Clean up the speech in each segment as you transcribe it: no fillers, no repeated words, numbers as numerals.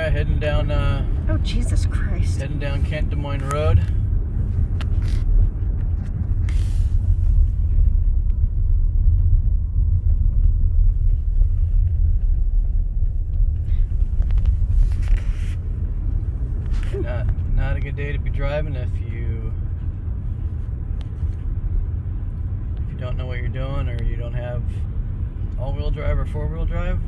Alright, heading down oh, Jesus Christ. heading down Kent Des Moines Road. Not a good day to be driving if you don't know what you're doing, or you don't have all-wheel drive or four-wheel drive.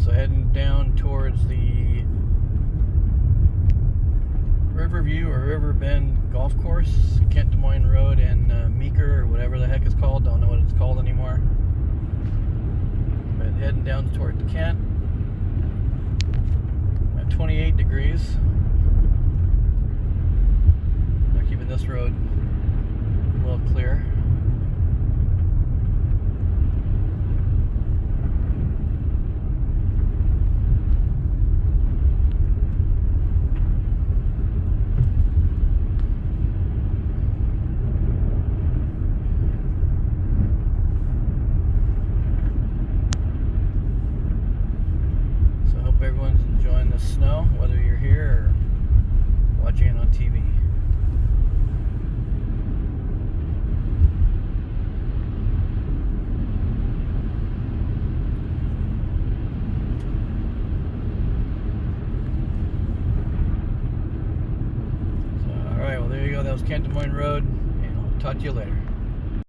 So heading down towards the Riverview or Riverbend Golf Course, Kent Des Moines Road in Meeker, or whatever the heck it's called. Don't know what it's called anymore. But heading down toward Kent at 28 degrees. They're keeping this road a little clear. Everyone's enjoying the snow, whether you're here or watching it on TV. So, alright, well there you go. That was Kent Des Moines Road, and I'll talk to you later.